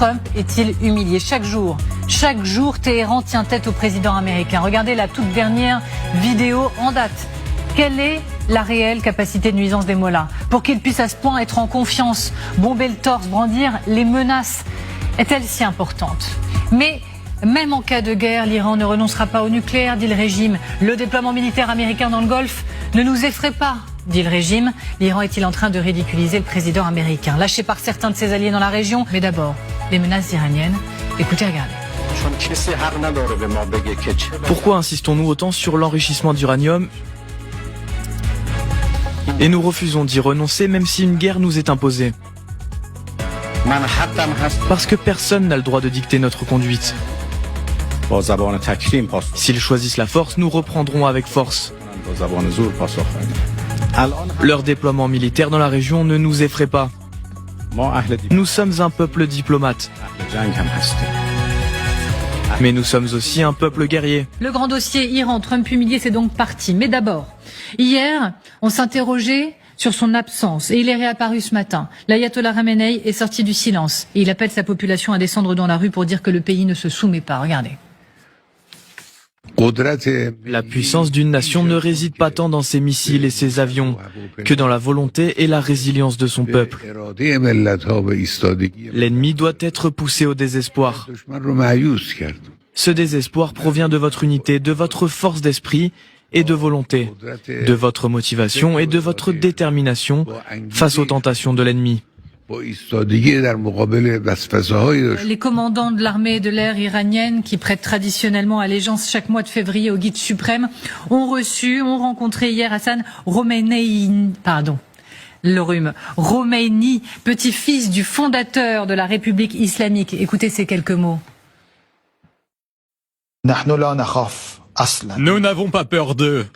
Trump est-il humilié? Chaque jour, Téhéran tient tête au président américain. Regardez la toute dernière vidéo en date. Quelle est la réelle capacité de nuisance des mollahs pour qu'ils puissent à ce point être en confiance, bomber le torse, brandir les menaces? Est-elle si importante? Mais même en cas de guerre, l'Iran ne renoncera pas au nucléaire, dit le régime. Le déploiement militaire américain dans le Golfe ne nous effraie pas, dit le régime. L'Iran est-il en train de ridiculiser le président américain, lâché par certains de ses alliés dans la région? Mais d'abord, les menaces iraniennes. Écoutez, regardez. Pourquoi insistons-nous autant sur l'enrichissement d'uranium et nous refusons d'y renoncer même si une guerre nous est imposée? Parce que personne n'a le droit de dicter notre conduite. S'ils choisissent la force, nous reprendrons avec force. Leur déploiement militaire dans la région ne nous effraie pas. Nous sommes un peuple diplomate. Mais nous sommes aussi un peuple guerrier. Le grand dossier Iran, Trump humilié, c'est donc parti. Mais d'abord, hier, on s'interrogeait sur son absence et il est réapparu ce matin. L'ayatollah Khamenei est sorti du silence et il appelle sa population à descendre dans la rue pour dire que le pays ne se soumet pas. Regardez. La puissance d'une nation ne réside pas tant dans ses missiles et ses avions que dans la volonté et la résilience de son peuple. L'ennemi doit être poussé au désespoir. Ce désespoir provient de votre unité, de votre force d'esprit et de volonté, de votre motivation et de votre détermination face aux tentations de l'ennemi. Les commandants de l'armée de l'air iranienne qui prêtent traditionnellement allégeance chaque mois de février au guide suprême ont rencontré hier Hassan Roumeini, petit-fils du fondateur de la République islamique. Écoutez ces quelques mots. Nous n'avons pas peur d'eux,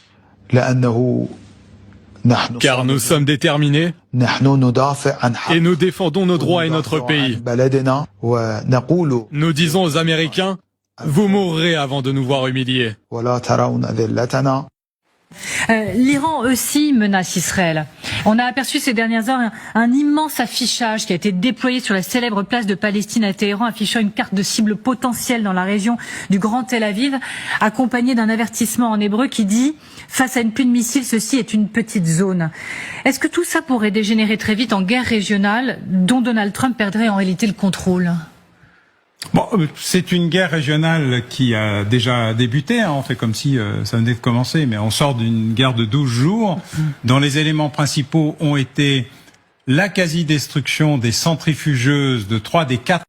car nous sommes déterminés et nous défendons nos droits et notre pays. Nous disons aux Américains, vous mourrez avant de nous voir humiliés. L'Iran aussi menace Israël. On a aperçu ces dernières heures un immense affichage qui a été déployé sur la célèbre place de Palestine à Téhéran, affichant une carte de cible potentielle dans la région du Grand Tel Aviv, accompagné d'un avertissement en hébreu qui dit « Face à une pluie de missiles, ceci est une petite zone ». Est-ce que tout ça pourrait dégénérer très vite en guerre régionale dont Donald Trump perdrait en réalité le contrôle ? Bon, c'est une guerre régionale qui a déjà débuté, hein. On fait comme si ça venait de commencer, mais on sort d'une guerre de 12 jours, dont les éléments principaux ont été la quasi-destruction des centrifugeuses de 3 des 4